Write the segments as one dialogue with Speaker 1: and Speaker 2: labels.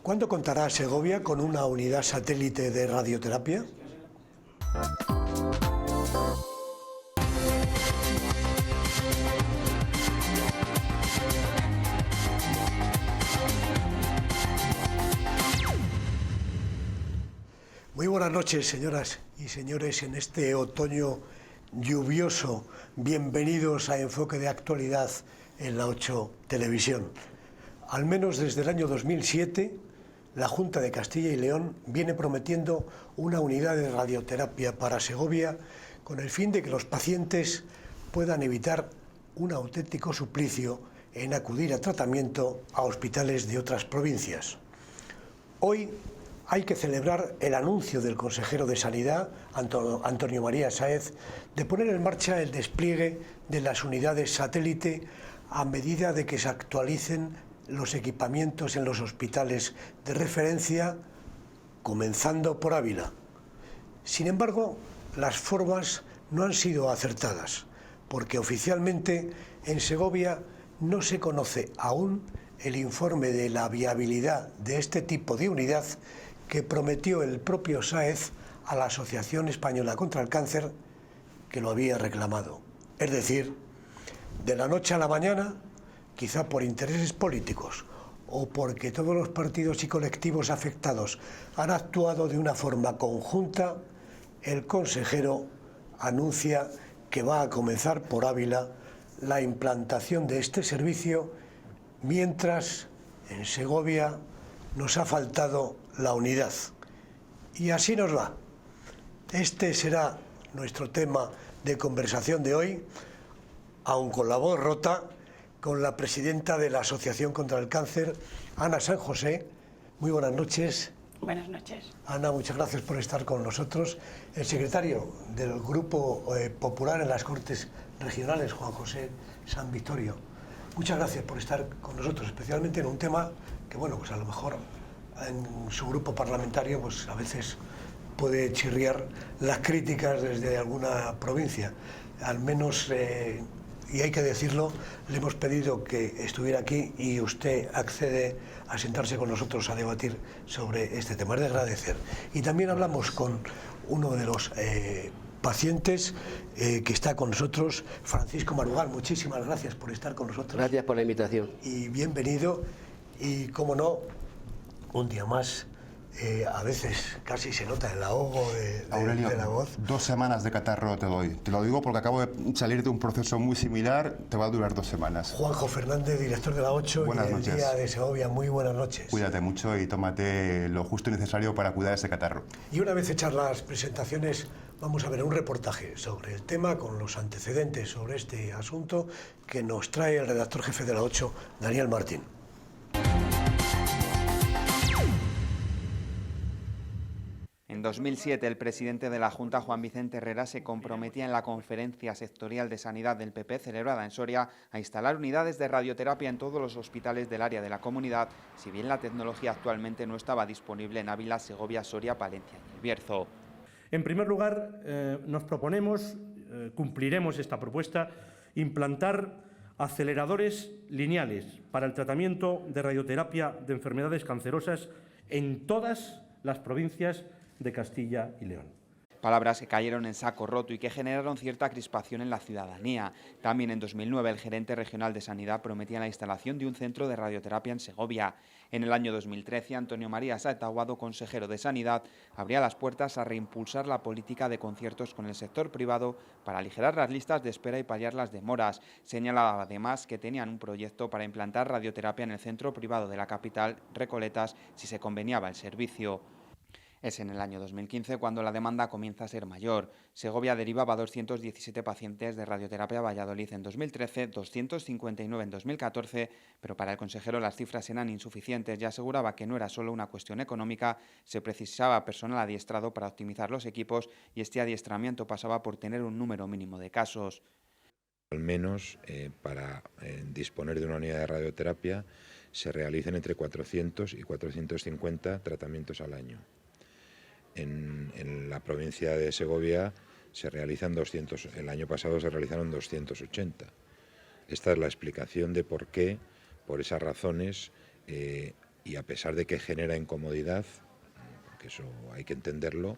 Speaker 1: ¿Cuándo contará Segovia con una unidad satélite de radioterapia? Muy buenas noches, señoras y señores, en este otoño lluvioso. Bienvenidos a Enfoque de Actualidad en la 8 Televisión. Al menos desde el año 2007, la Junta de Castilla y León viene prometiendo una unidad de radioterapia para Segovia con el fin de que los pacientes puedan evitar un auténtico suplicio en acudir a tratamiento a hospitales de otras provincias. Hoy hay que celebrar el anuncio del consejero de Sanidad, Antonio María Sáez, de poner en marcha el despliegue de las unidades satélite a medida de que se actualicen los equipamientos en los hospitales de referencia, comenzando por Ávila. Sin embargo, las formas no han sido acertadas, porque oficialmente en Segovia no se conoce aún el informe de la viabilidad de este tipo de unidad que prometió el propio Sáez a la Asociación Española contra el Cáncer, que lo había reclamado. Es decir, de la noche a la mañana, quizá por intereses políticos o porque todos los partidos y colectivos afectados han actuado de una forma conjunta, el consejero anuncia que va a comenzar por Ávila la implantación de este servicio, mientras en Segovia nos ha faltado la unidad. Y así nos va. Este será nuestro tema de conversación de hoy, aun con la voz rota, con la presidenta de la Asociación contra el Cáncer, Ana San José. Muy buenas noches.
Speaker 2: Buenas noches.
Speaker 1: Ana, muchas gracias por estar con nosotros. El secretario del Grupo Popular en las Cortes Regionales, Juan José San Victorio. Muchas gracias por estar con nosotros, especialmente en un tema que, bueno, pues a lo mejor en su grupo parlamentario pues a veces puede chirriar las críticas desde alguna provincia. Al menos, y hay que decirlo, le hemos pedido que estuviera aquí y usted accede a sentarse con nosotros a debatir sobre este tema. Es de agradecer. Y también hablamos con uno de los pacientes que está con nosotros, Francisco Marugal. Muchísimas gracias por estar con nosotros.
Speaker 3: Gracias por la invitación.
Speaker 1: Y bienvenido. Y, cómo no, un día más, a veces casi se nota el ahogo
Speaker 4: Aurelio,
Speaker 1: de la voz.
Speaker 4: 2 semanas de catarro te doy. Te lo digo porque acabo de salir de un proceso muy similar, te va a durar 2 semanas.
Speaker 1: Juanjo Fernández, director de la 8
Speaker 4: buenas
Speaker 1: y del
Speaker 4: noches.
Speaker 1: Día de Segovia. Muy buenas noches.
Speaker 4: Cuídate mucho y tómate lo justo y necesario para cuidar ese catarro.
Speaker 1: Y una vez hechas las presentaciones, vamos a ver un reportaje sobre el tema con los antecedentes sobre este asunto que nos trae el redactor jefe de la 8, Daniel Martín.
Speaker 5: En 2007, el presidente de la Junta, Juan Vicente Herrera, se comprometía en la Conferencia Sectorial de Sanidad del PP, celebrada en Soria, a instalar unidades de radioterapia en todos los hospitales del área de la comunidad, si bien la tecnología actualmente no estaba disponible en Ávila, Segovia, Soria, Palencia y El Bierzo.
Speaker 6: En primer lugar, nos proponemos, cumpliremos esta propuesta, implantar aceleradores lineales para el tratamiento de radioterapia de enfermedades cancerosas en todas las provincias de Castilla y León.
Speaker 5: Palabras que cayeron en saco roto y que generaron cierta crispación en la ciudadanía. También en 2009 el gerente regional de Sanidad prometía la instalación de un centro de radioterapia en Segovia. En el año 2013, Antonio María Sáez Aguado, consejero de Sanidad, abría las puertas a reimpulsar la política de conciertos con el sector privado para aligerar las listas de espera y paliar las demoras. Señalaba además que tenían un proyecto para implantar radioterapia en el centro privado de la capital, Recoletas, si se conveniaba el servicio. Es en el año 2015 cuando la demanda comienza a ser mayor. Segovia derivaba 217 pacientes de radioterapia a Valladolid en 2013, 259 en 2014, pero para el consejero las cifras eran insuficientes y aseguraba que no era solo una cuestión económica, se precisaba personal adiestrado para optimizar los equipos y este adiestramiento pasaba por tener un número mínimo de casos.
Speaker 7: Al menos para disponer de una unidad de radioterapia se realicen entre 400 y 450 tratamientos al año. En la provincia de Segovia se realizan 200, el año pasado se realizaron 280. Esta es la explicación de por qué, por esas razones, y a pesar de que genera incomodidad, que eso hay que entenderlo,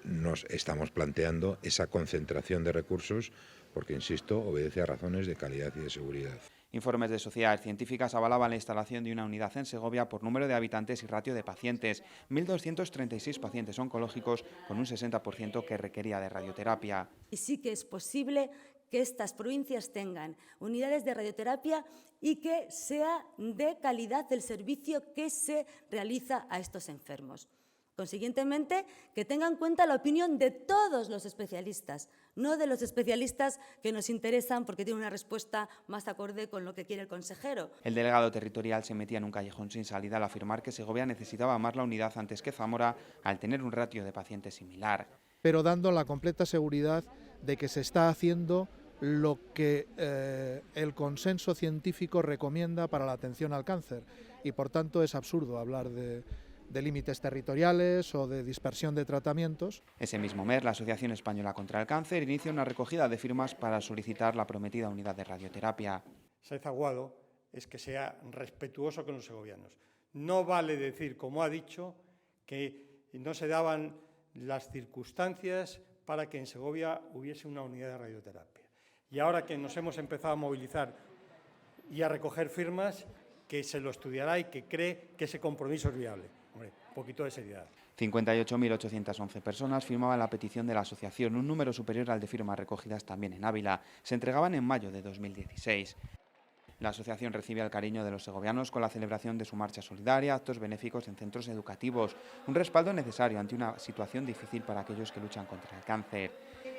Speaker 7: nos estamos planteando esa concentración de recursos porque, insisto, obedece a razones de calidad y de seguridad.
Speaker 5: Informes de sociedades científicas avalaban la instalación de una unidad en Segovia por número de habitantes y ratio de pacientes. 1.236 pacientes oncológicos con un 60% que requería de radioterapia.
Speaker 2: Y sí que es posible que estas provincias tengan unidades de radioterapia y que sea de calidad el servicio que se realiza a estos enfermos. Consiguientemente, que tengan en cuenta la opinión de todos los especialistas, no de los especialistas que nos interesan porque tienen una respuesta más acorde con lo que quiere el consejero.
Speaker 5: El delegado territorial se metía en un callejón sin salida al afirmar que Segovia necesitaba más la unidad antes que Zamora al tener un ratio de pacientes similar.
Speaker 3: Pero dando la completa seguridad de que se está haciendo lo que el consenso científico recomienda para la atención al cáncer y por tanto es absurdo hablar de límites territoriales o de dispersión de tratamientos.
Speaker 5: Ese mismo mes, la Asociación Española contra el Cáncer inicia una recogida de firmas para solicitar la prometida unidad de radioterapia.
Speaker 8: Sáenz Aguado es que sea respetuoso con los segovianos. No vale decir, como ha dicho, que no se daban las circunstancias para que en Segovia hubiese una unidad de radioterapia. Y ahora que nos hemos empezado a movilizar y a recoger firmas, que se lo estudiará y que cree que ese compromiso es viable. Hombre, un poquito de seriedad.
Speaker 5: 58.811 personas firmaban la petición de la asociación, un número superior al de firmas recogidas también en Ávila. Se entregaban en mayo de 2016. La asociación recibe el cariño de los segovianos con la celebración de su marcha solidaria, actos benéficos en centros educativos, un respaldo necesario ante una situación difícil para aquellos que luchan contra el cáncer.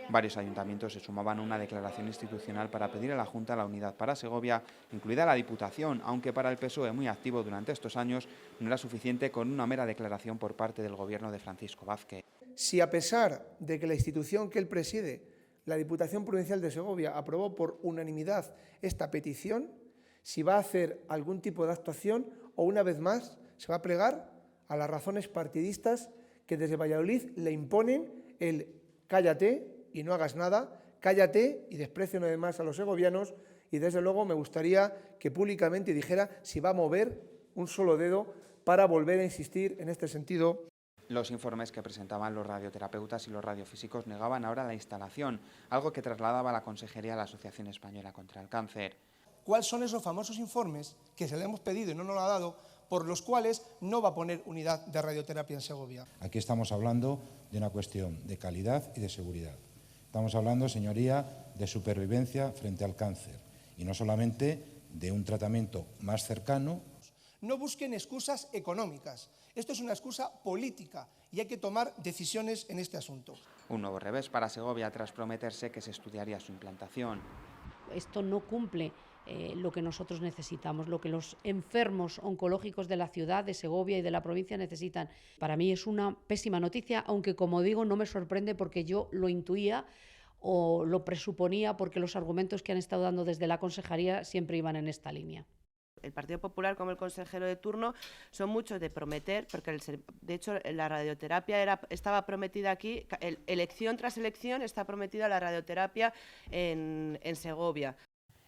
Speaker 5: Varios ayuntamientos se sumaban a una declaración institucional para pedir a la Junta la unidad para Segovia, incluida la Diputación, aunque para el PSOE, muy activo durante estos años, no era suficiente con una mera declaración por parte del gobierno de Francisco Vázquez.
Speaker 9: Si a pesar de que la institución que él preside, la Diputación Provincial de Segovia, aprobó por unanimidad esta petición, si va a hacer algún tipo de actuación o, una vez más, se va a plegar a las razones partidistas que desde Valladolid le imponen el cállate y no hagas nada, cállate y desprecia una vez más a los segovianos, y desde luego me gustaría que públicamente dijera si va a mover un solo dedo para volver a insistir en este sentido.
Speaker 5: Los informes que presentaban los radioterapeutas y los radiofísicos negaban ahora la instalación, algo que trasladaba la Consejería a la Asociación Española contra el Cáncer.
Speaker 9: ¿Cuáles son esos famosos informes que se le hemos pedido y no nos lo ha dado, por los cuales no va a poner unidad de radioterapia en Segovia?
Speaker 10: Aquí estamos hablando de una cuestión de calidad y de seguridad. Estamos hablando, señoría, de supervivencia frente al cáncer y no solamente de un tratamiento más cercano.
Speaker 9: No busquen excusas económicas. Esto es una excusa política y hay que tomar decisiones en este asunto.
Speaker 5: Un nuevo revés para Segovia tras prometerse que se estudiaría su implantación.
Speaker 11: Esto no cumple lo que nosotros necesitamos, lo que los enfermos oncológicos de la ciudad, de Segovia y de la provincia necesitan. Para mí es una pésima noticia, aunque, como digo, no me sorprende porque yo lo intuía o lo presuponía, porque los argumentos que han estado dando desde la consejería siempre iban en esta línea.
Speaker 12: El Partido Popular, como el consejero de turno, son muchos de prometer, porque de hecho la radioterapia estaba prometida aquí, elección tras elección está prometida la radioterapia en Segovia.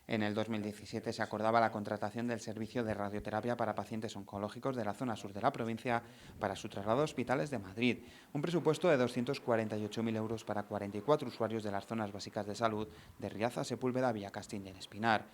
Speaker 5: En el 2017 se acordaba la contratación del servicio de radioterapia para pacientes oncológicos de la zona sur de la provincia para su traslado a hospitales de Madrid. Un presupuesto de 248.000 euros para 44 usuarios de las zonas básicas de salud de Riaza, Sepúlveda, Villacastín y El Espinar.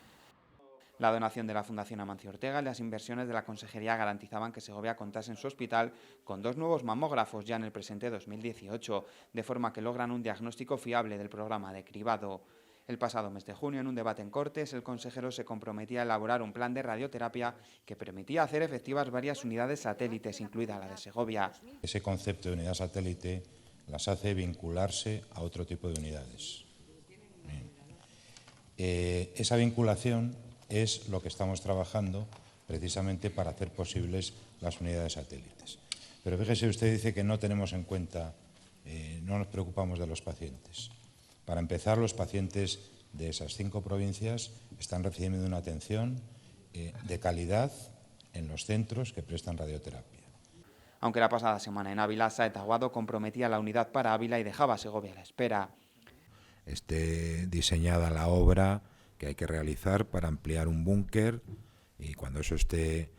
Speaker 5: La donación de la Fundación Amancio Ortega y las inversiones de la Consejería garantizaban que Segovia contase en su hospital con 2 nuevos mamógrafos ya en el presente 2018, de forma que logran un diagnóstico fiable del programa de cribado. El pasado mes de junio, en un debate en Cortes, el consejero se comprometía a elaborar un plan de radioterapia que permitía hacer efectivas varias unidades satélites, incluida la de Segovia.
Speaker 10: Ese concepto de unidad satélite las hace vincularse a otro tipo de unidades. Esa vinculación es lo que estamos trabajando precisamente para hacer posibles las unidades satélites. Pero fíjese, usted dice que no tenemos en cuenta, no nos preocupamos de los pacientes. Para empezar, los pacientes de esas 5 provincias están recibiendo una atención de calidad en los centros que prestan radioterapia.
Speaker 5: Aunque la pasada semana en Ávila, Sáenz Aguado comprometía la unidad para Ávila y dejaba a Segovia a la espera.
Speaker 7: Esté diseñada la obra que hay que realizar para ampliar un búnker y cuando eso esté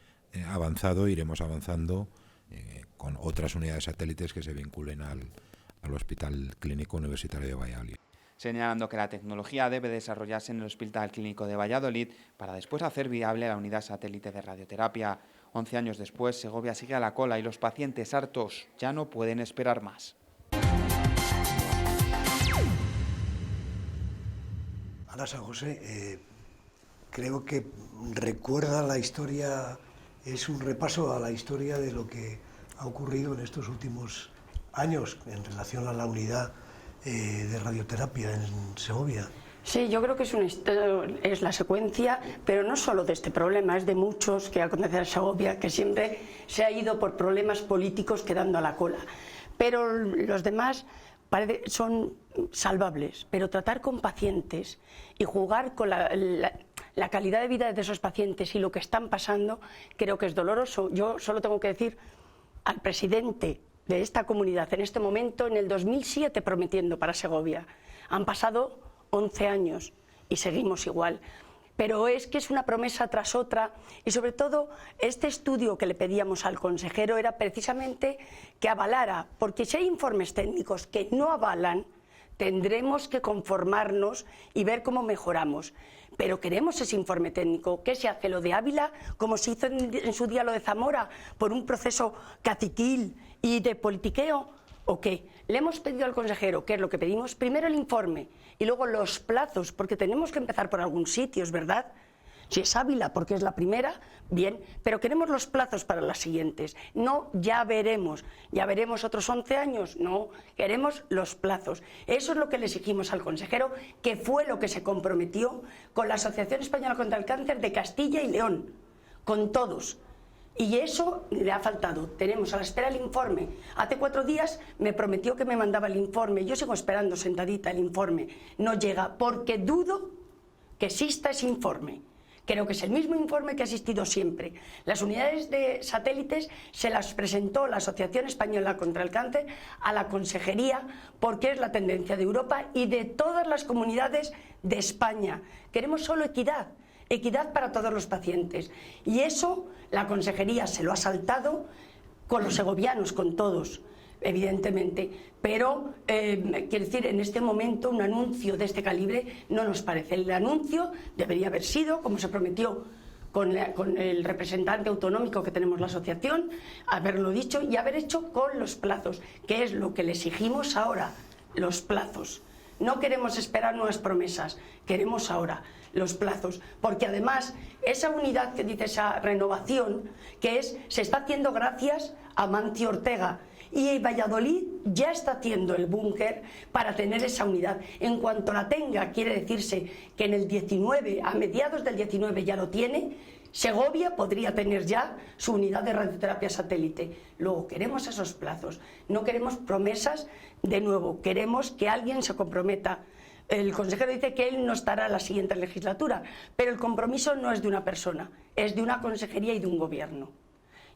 Speaker 7: avanzado iremos avanzando con otras unidades satélites que se vinculen al Hospital Clínico Universitario de Valladolid.
Speaker 5: Señalando que la tecnología debe desarrollarse en el Hospital Clínico de Valladolid para después hacer viable la unidad satélite de radioterapia. 11 años después, Segovia sigue a la cola y los pacientes hartos ya no pueden esperar más.
Speaker 1: Ana San José, creo que recuerda la historia, es un repaso a la historia de lo que ha ocurrido en estos últimos años en relación a la unidad de radioterapia en Segovia.
Speaker 13: Sí, yo creo que es la secuencia, pero no solo de este problema, es de muchos que acontecen en Segovia, que siempre se ha ido por problemas políticos quedando a la cola. Pero los demás son salvables, pero tratar con pacientes y jugar con la calidad de vida de esos pacientes y lo que están pasando, creo que es doloroso. Yo solo tengo que decir al presidente de esta comunidad en este momento, en el 2007 prometiendo para Segovia. Han pasado 11 años y seguimos igual. Pero es que es una promesa tras otra y sobre todo este estudio que le pedíamos al consejero era precisamente que avalara, porque si hay informes técnicos que no avalan, tendremos que conformarnos y ver cómo mejoramos. Pero queremos ese informe técnico. ¿Qué se hace? ¿Lo de Ávila, como se hizo en su día lo de Zamora, por un proceso caciquil y de politiqueo? ¿O qué? Le hemos pedido al consejero, ¿qué es lo que pedimos? Primero el informe y luego los plazos, porque tenemos que empezar por algún sitio, ¿es verdad? Si es Ávila, porque es la primera, bien, pero queremos los plazos para las siguientes. No, ya veremos otros 11 años, no, queremos los plazos. Eso es lo que le exigimos al consejero, que fue lo que se comprometió con la Asociación Española contra el Cáncer de Castilla y León, con todos. Y eso le ha faltado. Tenemos a la espera el informe. Hace 4 días me prometió que me mandaba el informe. Yo sigo esperando sentadita el informe. No llega porque dudo que exista ese informe. Creo que es el mismo informe que ha existido siempre. Las unidades de satélites se las presentó la Asociación Española contra el Cáncer a la Consejería porque es la tendencia de Europa y de todas las comunidades de España. Queremos solo equidad. Equidad para todos los pacientes. Y eso la Consejería se lo ha saltado con los segovianos, con todos, evidentemente. Pero, quiero decir, en este momento un anuncio de este calibre no nos parece. El anuncio debería haber sido, como se prometió con el representante autonómico que tenemos la asociación, haberlo dicho y haber hecho con los plazos, que es lo que le exigimos ahora, los plazos. No queremos esperar nuevas promesas, queremos ahora los plazos, porque además esa unidad que dice, esa renovación, se está haciendo gracias a Mancio Ortega, y Valladolid ya está haciendo el búnker para tener esa unidad. En cuanto la tenga, quiere decirse que en el 19, a mediados del 19 ya lo tiene, Segovia podría tener ya su unidad de radioterapia satélite. Luego queremos esos plazos, no queremos promesas de nuevo, queremos que alguien se comprometa. El consejero dice que él no estará en la siguiente legislatura, pero el compromiso no es de una persona, es de una consejería y de un gobierno.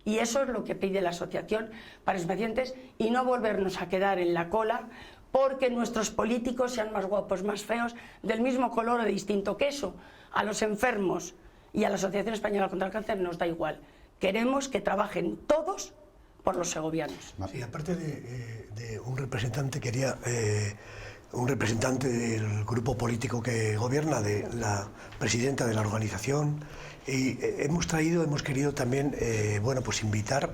Speaker 13: Y eso es lo que pide la asociación para los pacientes y no volvernos a quedar en la cola porque nuestros políticos sean más guapos, más feos, del mismo color o de distinto queso. A los enfermos y a la Asociación Española contra el Cáncer nos da igual. Queremos que trabajen todos por los segovianos.
Speaker 1: Sí, aparte de un representante, un representante del grupo político que gobierna, de la presidenta de la organización, y hemos querido también invitar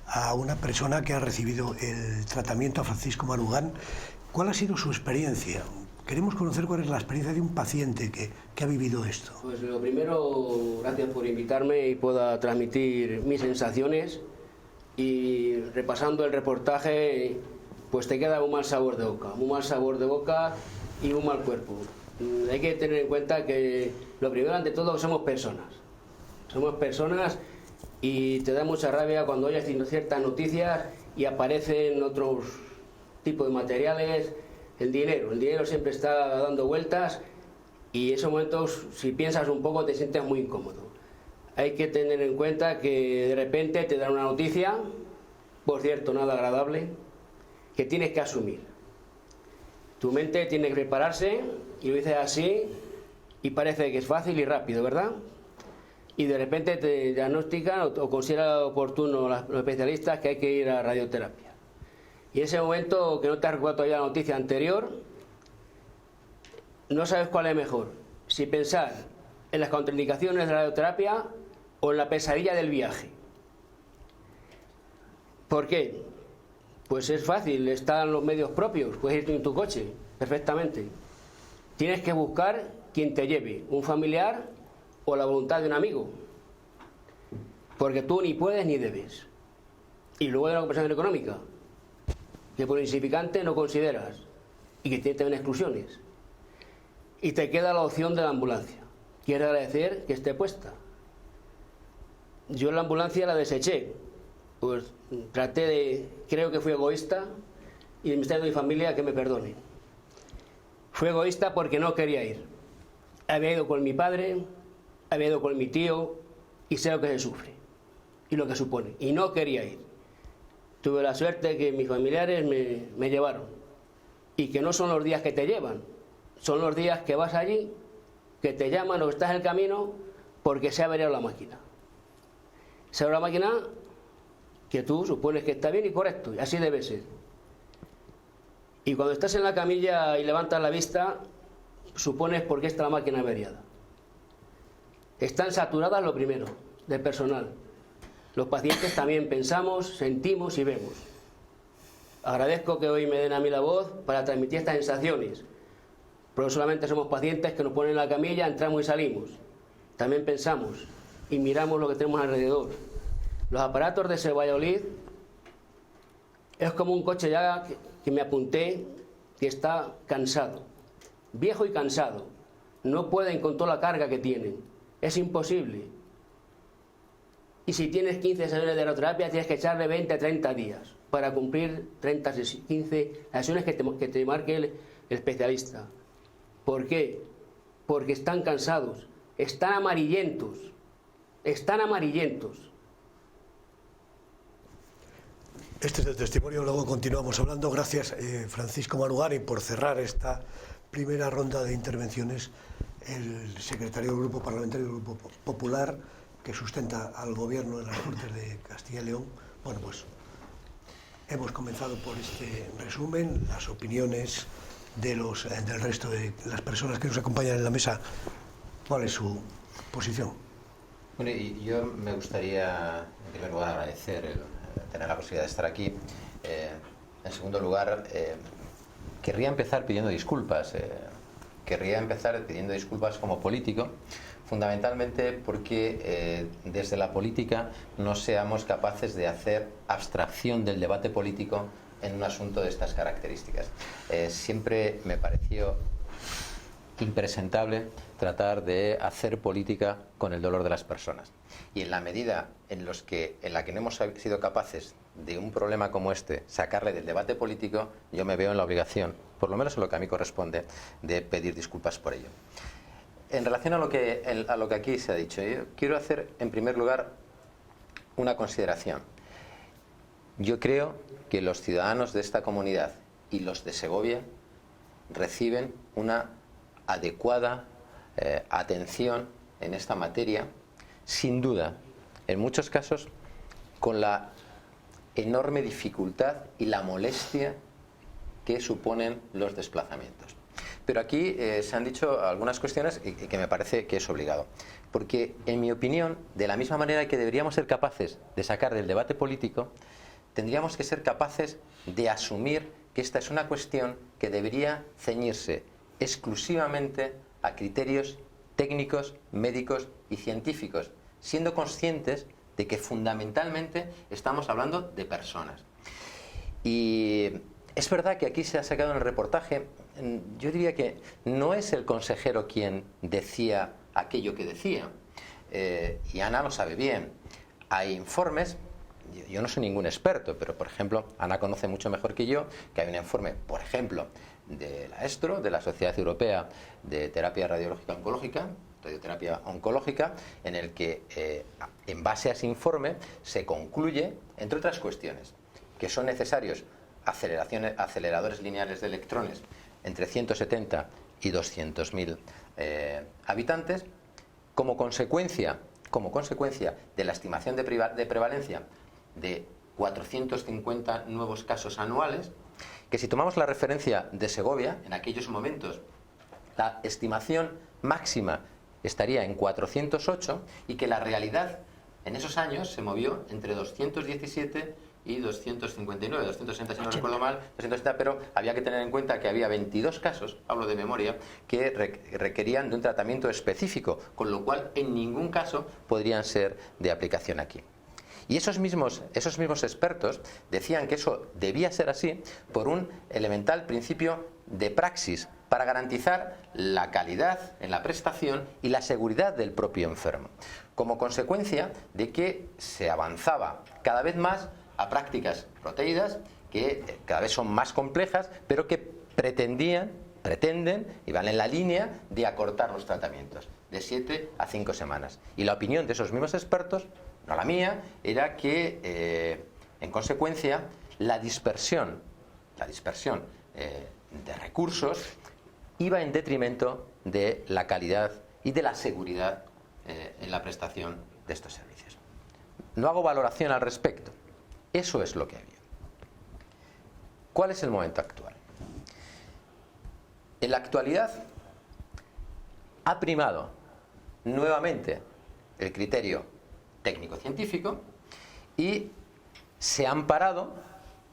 Speaker 1: a una persona que ha recibido el tratamiento, a Francisco Marugán. ¿Cuál ha sido su experiencia? Queremos conocer cuál es la experiencia de un paciente que ha vivido esto.
Speaker 14: Pues lo primero, gracias por invitarme y pueda transmitir mis sensaciones, y repasando el reportaje, pues te queda un mal sabor de boca y un mal cuerpo. Hay que tener en cuenta que lo primero, ante todo, somos personas y te da mucha rabia cuando oyes ciertas noticias y aparecen otros tipos de materiales. El dinero siempre está dando vueltas y en esos momentos, si piensas un poco, te sientes muy incómodo. Hay que tener en cuenta que de repente te dan una noticia, por cierto, nada agradable, que tienes que asumir. Tu mente tiene que prepararse y lo dices así y parece que es fácil y rápido, ¿verdad? y de repente te diagnostican o consideran oportuno los especialistas que hay que ir a radioterapia. Y en ese momento, que no te has recordado todavía la noticia anterior, no sabes cuál es mejor, si pensar en las contraindicaciones de la radioterapia o en la pesadilla del viaje. ¿Por qué? Pues es fácil, están los medios propios, puedes ir en tu coche, perfectamente. Tienes que buscar quien te lleve, un familiar o la voluntad de un amigo, porque tú ni puedes ni debes. Y luego hay una compensación económica, que por insignificante no consideras y que tiene también exclusiones. Y te queda la opción de la ambulancia. Quiero agradecer que esté puesta. Yo la ambulancia la deseché, pues creo que fui egoísta y me está diciendo mi familia que me perdone. Fui egoísta porque no quería ir. Había ido con mi padre, había ido con mi tío y sé lo que se sufre y lo que supone. Y no quería ir. Tuve la suerte que mis familiares me llevaron. Y que no son los días que te llevan, son los días que vas allí, que te llaman o estás en el camino porque se ha averiado la máquina. Se abre la máquina que tú supones que está bien y correcto, y así debe ser. Y cuando estás en la camilla y levantas la vista, supones por qué está la máquina averiada. Están saturadas lo primero, de personal. Los pacientes también pensamos, sentimos y vemos. Agradezco que hoy me den a mí la voz para transmitir estas sensaciones, pero solamente somos pacientes que nos ponen en la camilla, entramos y salimos. También pensamos y miramos lo que tenemos alrededor. Los aparatos de Valladolid es como un coche ya que me apunté, que está cansado, viejo y cansado. No pueden con toda la carga que tienen, es imposible. Y si tienes 15 sesiones de radioterapia, tienes que echarle 20 a 30 días para cumplir 15 sesiones que te marque el especialista. ¿Por qué? Porque están cansados, están amarillentos, están amarillentos.
Speaker 1: Este es el testimonio, luego continuamos hablando. Gracias, Francisco Marugari, por cerrar esta primera ronda de intervenciones. El secretario del Grupo Parlamentario del Grupo Popular, que sustenta al Gobierno en las Cortes de Castilla y León. Bueno, pues hemos comenzado por este resumen, las opiniones del resto de las personas que nos acompañan en la mesa. ¿Cuál es su posición?
Speaker 15: Bueno, y yo me gustaría, en primer lugar, agradecer tener la posibilidad de estar aquí. En segundo lugar, querría empezar pidiendo disculpas. Querría empezar pidiendo disculpas como político, fundamentalmente porque desde la política no seamos capaces de hacer abstracción del debate político en un asunto de estas características. Siempre me pareció impresentable tratar de hacer política con el dolor de las personas. Y en la medida en la que no hemos sido capaces de un problema como este sacarle del debate político, yo me veo en la obligación, por lo menos en lo que a mí corresponde, de pedir disculpas por ello. En relación a lo que aquí se ha dicho, yo quiero hacer en primer lugar una consideración. Yo creo que los ciudadanos de esta comunidad y los de Segovia reciben una adecuada atención en esta materia, sin duda, en muchos casos, con la enorme dificultad y la molestia que suponen los desplazamientos. Pero aquí se han dicho algunas cuestiones que me parece que es obligado. Porque, en mi opinión, de la misma manera que deberíamos ser capaces de sacar del debate político, tendríamos que ser capaces de asumir que esta es una cuestión que debería ceñirse exclusivamente a criterios técnicos, médicos y científicos, siendo conscientes de que fundamentalmente estamos hablando de personas. Y es verdad que aquí se ha sacado en el reportaje, yo diría que no es el consejero quien decía aquello que decía, y Ana lo sabe bien. Hay informes, yo no soy ningún experto, pero por ejemplo, Ana conoce mucho mejor que yo que hay un informe, por ejemplo, de la ESTRO, de la Sociedad Europea de Terapia Radiológica Oncológica, radioterapia oncológica, en el que en base a ese informe se concluye, entre otras cuestiones, que son necesarios aceleradores lineales de electrones entre 170 y 200.000 habitantes, como consecuencia como consecuencia de la estimación de prevalencia de 450 nuevos casos anuales, que si tomamos la referencia de Segovia, en aquellos momentos la estimación máxima estaría en 408 y que la realidad en esos años se movió entre 217 y 259, 260 si no recuerdo mal, 260, pero había que tener en cuenta que había 22 casos, hablo de memoria, que requerían de un tratamiento específico, con lo cual en ningún caso podrían ser de aplicación aquí. Y esos mismos expertos decían que eso debía ser así por un elemental principio de praxis para garantizar la calidad en la prestación y la seguridad del propio enfermo, como consecuencia de que se avanzaba cada vez más a prácticas proteídas que cada vez son más complejas, pero que pretenden y van en la línea de acortar los tratamientos de 7 a 5 semanas. Y la opinión de esos mismos expertos, no la mía, era que en consecuencia la dispersión de recursos iba en detrimento de la calidad y de la seguridad en la prestación de estos servicios. No hago valoración al respecto. Eso es lo que había. ¿Cuál es el momento actual? En la actualidad ha primado nuevamente el criterio técnico-científico y se ha amparado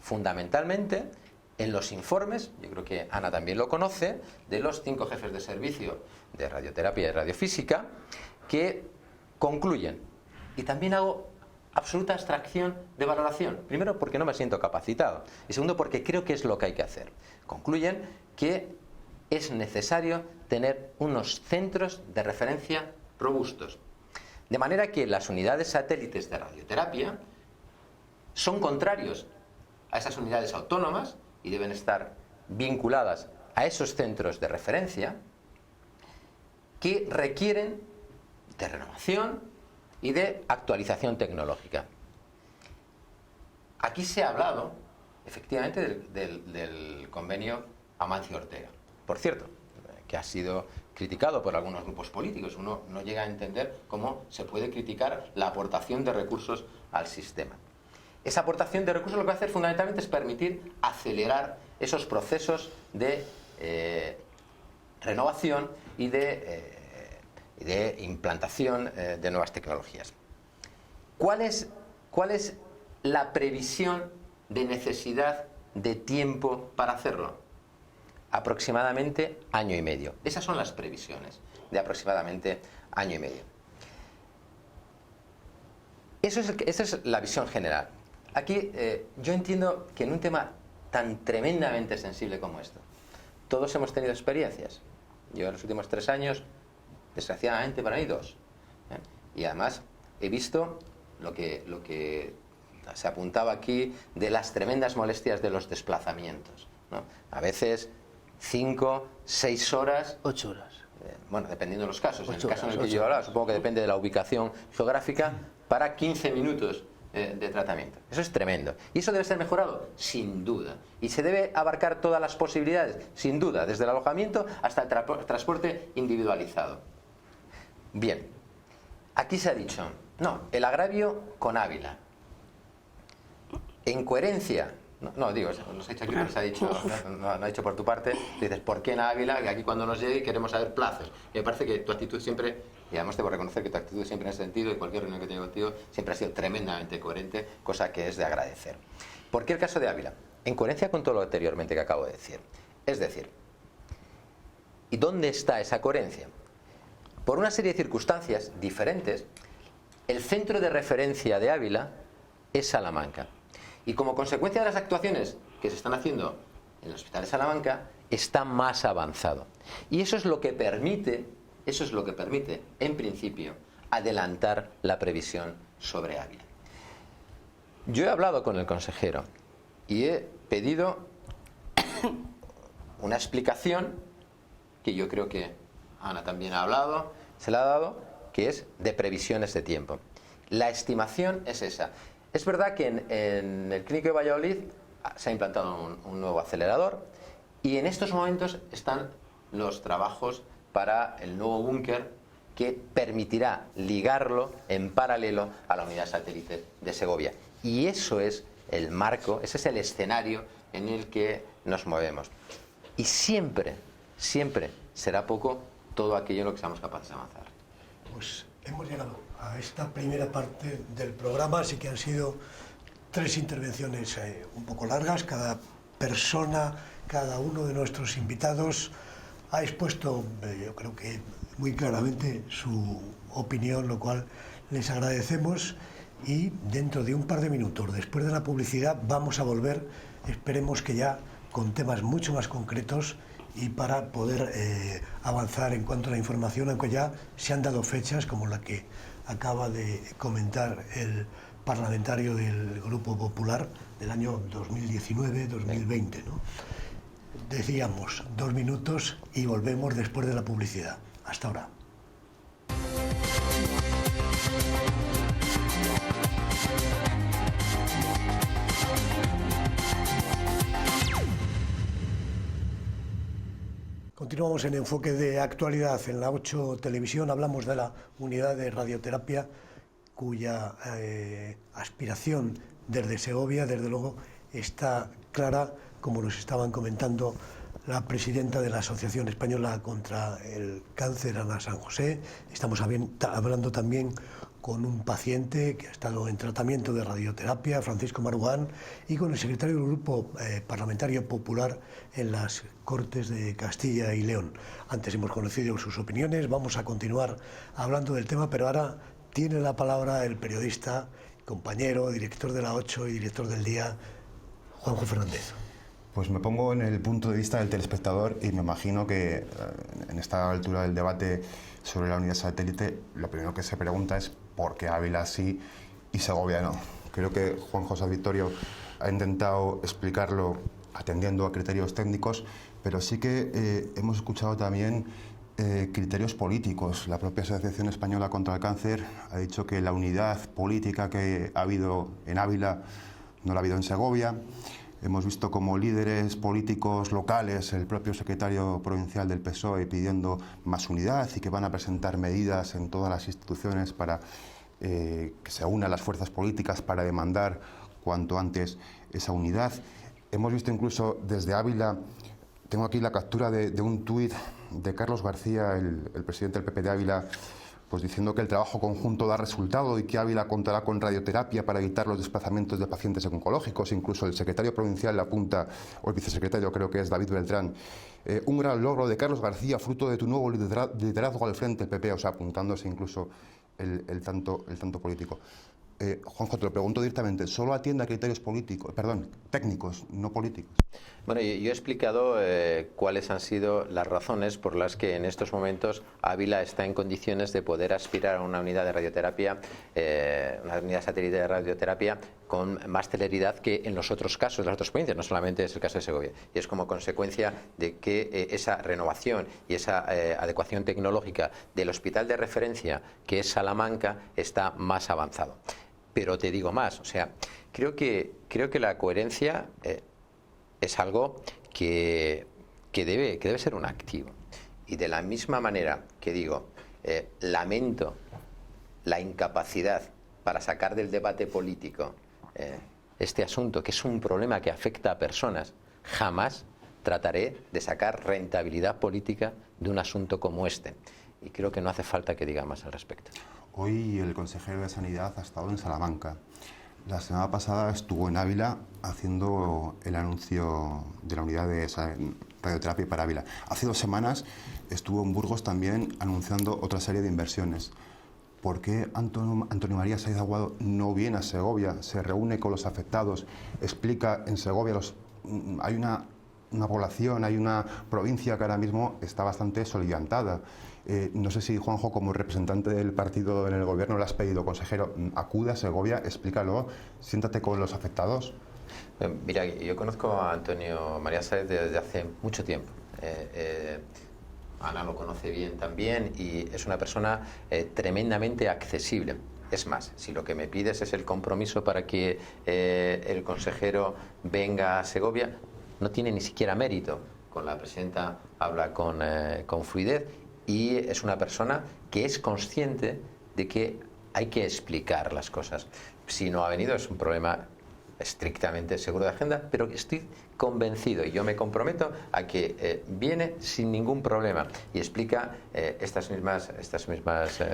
Speaker 15: fundamentalmente en los informes, yo creo que Ana también lo conoce, de los 5 jefes de servicio de radioterapia y radiofísica, que concluyen, y también hago absoluta abstracción de valoración, primero porque no me siento capacitado y segundo porque creo que es lo que hay que hacer. Concluyen que es necesario tener unos centros de referencia robustos, de manera que las unidades satélites de radioterapia son contrarios a esas unidades autónomas y deben estar vinculadas a esos centros de referencia que requieren de renovación y de actualización tecnológica. Aquí se ha hablado, efectivamente, del convenio Amancio-Ortega. Por cierto, que ha sido criticado por algunos grupos políticos. Uno no llega a entender cómo se puede criticar la aportación de recursos al sistema. Esa aportación de recursos lo que va a hacer fundamentalmente es permitir acelerar esos procesos de renovación y de implantación de nuevas tecnologías. ¿Cuál es la previsión de necesidad de tiempo para hacerlo? Aproximadamente año y medio. Esas son las previsiones de aproximadamente año y medio. Esa es la visión general. Aquí yo entiendo que en un tema tan tremendamente sensible como esto, todos hemos tenido experiencias. Yo en los últimos 3 años, desgraciadamente para mí 2. Y además he visto lo que se apuntaba aquí de las tremendas molestias de los desplazamientos, ¿no? A veces 5, 6 horas. 8 horas. Bueno, dependiendo de los casos. En el caso en el que yo hablaba, supongo que depende de la ubicación geográfica, para 15 minutos de tratamiento. Eso es tremendo. ¿Y eso debe ser mejorado? Sin duda. ¿Y se debe abarcar todas las posibilidades? Sin duda, desde el alojamiento hasta el transporte individualizado. Bien, aquí se ha dicho, no, el agravio con Ávila. En coherencia, no digo, nos ha dicho aquí, pero se ha dicho, no ha dicho por tu parte, dices, ¿por qué en Ávila? Que aquí cuando nos llegue queremos saber plazos. Y me parece que tu actitud siempre, y además debo reconocer que tu actitud siempre en ese sentido, y cualquier reunión que he tenido contigo, siempre ha sido tremendamente coherente, cosa que es de agradecer. ¿Por qué el caso de Ávila? En coherencia con todo lo anteriormente que acabo de decir. Es decir, ¿y dónde está esa coherencia? Por una serie de circunstancias diferentes, el centro de referencia de Ávila es Salamanca. Y como consecuencia de las actuaciones que se están haciendo en el Hospital de Salamanca, está más avanzado. Y eso es lo que permite, en principio, adelantar la previsión sobre Ávila. Yo he hablado con el consejero y he pedido una explicación que yo creo que Ana también ha hablado, se la ha dado, que es de previsiones de tiempo. La estimación es esa. Es verdad que en el Clínico de Valladolid se ha implantado un nuevo acelerador y en estos momentos están los trabajos para el nuevo búnker que permitirá ligarlo en paralelo a la unidad satélite de Segovia. Y eso es el marco, ese es el escenario en el que nos movemos. Y siempre, siempre será poco todo aquello en lo que seamos capaces de avanzar.
Speaker 1: Pues hemos llegado a esta primera parte del programa, así que han sido 3 intervenciones un poco largas. Cada persona, cada uno de nuestros invitados ha expuesto, yo creo que muy claramente, su opinión, lo cual les agradecemos. Y dentro de un par de minutos, después de la publicidad, vamos a volver, esperemos que ya con temas mucho más concretos y para poder avanzar en cuanto a la información, aunque ya se han dado fechas como la que acaba de comentar el parlamentario del Grupo Popular del año 2019-2020, ¿no? Decíamos 2 minutos y volvemos después de la publicidad. Hasta ahora. Continuamos en Enfoque de Actualidad en la 8 Televisión. Hablamos de la unidad de radioterapia cuya aspiración desde Segovia, desde luego, está clara, como nos estaban comentando la presidenta de la Asociación Española contra el Cáncer, Ana San José. Estamos hablando también con un paciente que ha estado en tratamiento de radioterapia, Francisco Marugán, y con el secretario del Grupo Parlamentario Popular en las Cortes de Castilla y León. Antes hemos conocido sus opiniones, vamos a continuar hablando del tema, pero ahora tiene la palabra el periodista, compañero, director de la 8 y director del Día, Juanjo Fernández.
Speaker 4: Pues me pongo en el punto de vista del telespectador y me imagino que en esta altura del debate sobre la unidad satélite, lo primero que se pregunta es ¿por qué Ávila sí y Segovia no? Creo que Juan José Victorio ha intentado explicarlo atendiendo a criterios técnicos, pero sí que hemos escuchado también criterios políticos. La propia Asociación Española contra el Cáncer ha dicho que la unidad política que ha habido en Ávila no la ha habido en Segovia. Hemos visto como líderes políticos locales, el propio secretario provincial del PSOE pidiendo más unidad y que van a presentar medidas en todas las instituciones para que se unan las fuerzas políticas para demandar cuanto antes esa unidad. Hemos visto incluso desde Ávila, tengo aquí la captura de un tuit de Carlos García, el presidente del PP de Ávila, pues diciendo que el trabajo conjunto da resultado y que Ávila contará con radioterapia para evitar los desplazamientos de pacientes oncológicos. Incluso el secretario provincial le apunta, o el vicesecretario creo que es David Beltrán, un gran logro de Carlos García, fruto de tu nuevo liderazgo al frente del PP, o sea, apuntándose incluso el tanto político. Juanjo, te lo pregunto directamente, ¿solo atiende a criterios técnicos, no políticos?
Speaker 15: Bueno, yo he explicado cuáles han sido las razones por las que en estos momentos Ávila está en condiciones de poder aspirar a una unidad de radioterapia, una unidad satélite de radioterapia con más celeridad que en los otros casos de las otras provincias, no solamente es el caso de Segovia. Y es como consecuencia de que esa renovación y esa adecuación tecnológica del hospital de referencia, que es Salamanca, está más avanzado. Pero te digo más, o sea, creo que la coherencia es algo que debe ser un activo. Y de la misma manera que digo, lamento la incapacidad para sacar del debate político este asunto, que es un problema que afecta a personas, jamás trataré de sacar rentabilidad política de un asunto como este. Y creo que no hace falta que diga más al respecto.
Speaker 4: Hoy el consejero de Sanidad ha estado en Salamanca. La semana pasada estuvo en Ávila haciendo el anuncio de la unidad de radioterapia para Ávila. Hace 2 semanas estuvo en Burgos también anunciando otra serie de inversiones. ¿Por qué Antonio María Saiz Aguado no viene a Segovia, se reúne con los afectados, explica en Segovia, hay una población, hay una provincia que ahora mismo está bastante soliviantada? No sé si, Juanjo, como representante del partido en el gobierno, le has pedido, consejero, acude a Segovia, explícalo, siéntate con los afectados.
Speaker 15: Mira, yo conozco a Antonio María Saiz desde hace mucho tiempo. Ana lo conoce bien también y es una persona tremendamente accesible. Es más, si lo que me pides es el compromiso para que el consejero venga a Segovia, no tiene ni siquiera mérito. Con la presidenta habla con fluidez y es una persona que es consciente de que hay que explicar las cosas. Si no ha venido es un problema estrictamente seguro de agenda, pero estoy convencido y yo me comprometo a que viene sin ningún problema y explica estas mismas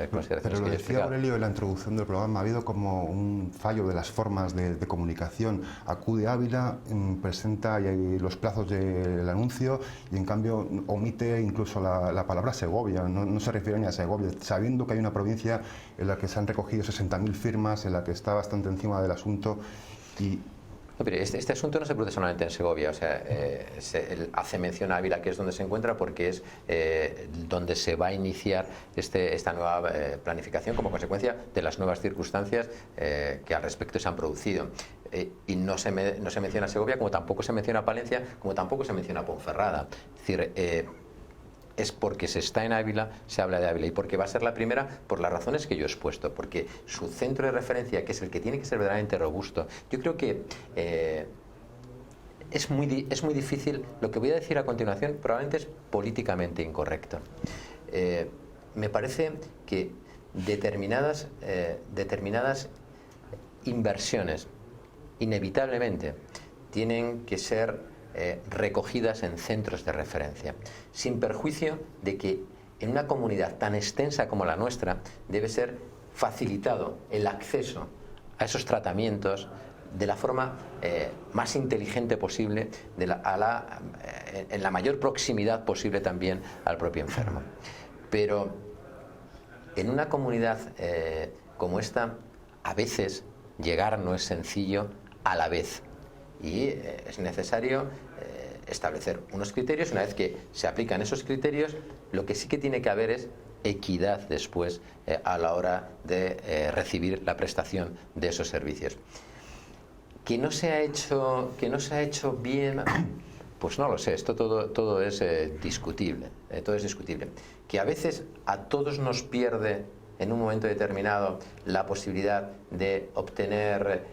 Speaker 15: consideraciones.
Speaker 4: Pero lo decía Aurelio en la introducción del programa, ha habido como un fallo de las formas de comunicación. Acude Ávila, presenta los plazos del anuncio y en cambio omite incluso la palabra Segovia, no se refiere ni a Segovia, sabiendo que hay una provincia en la que se han recogido 60.000 firmas, en la que está bastante encima del asunto.
Speaker 15: No, pero este asunto no se produce solamente en Segovia, o sea, él hace mención a Ávila, que es donde se encuentra, porque es donde se va a iniciar esta nueva planificación como consecuencia de las nuevas circunstancias que al respecto se han producido. Y no se menciona Segovia, como tampoco se menciona Palencia, como tampoco se menciona Ponferrada. Es decir, es porque se está en Ávila, se habla de Ávila, y porque va a ser la primera por las razones que yo he expuesto, porque su centro de referencia, que es el que tiene que ser verdaderamente robusto, yo creo que es muy difícil. Lo que voy a decir a continuación probablemente es políticamente incorrecto. Me parece que determinadas inversiones inevitablemente tienen que ser recogidas en centros de referencia, sin perjuicio de que en una comunidad tan extensa como la nuestra debe ser facilitado el acceso a esos tratamientos de la forma más inteligente posible, en la mayor proximidad posible también al propio enfermo. Pero en una comunidad como esta, a veces llegar no es sencillo a la vez. Y es necesario establecer unos criterios. Una vez que se aplican esos criterios, lo que sí que tiene que haber es equidad después a la hora de recibir la prestación de esos servicios. Que no se ha hecho bien, pues no lo sé. Esto todo es discutible. Todo es discutible. Que a veces a todos nos pierde en un momento determinado la posibilidad de obtener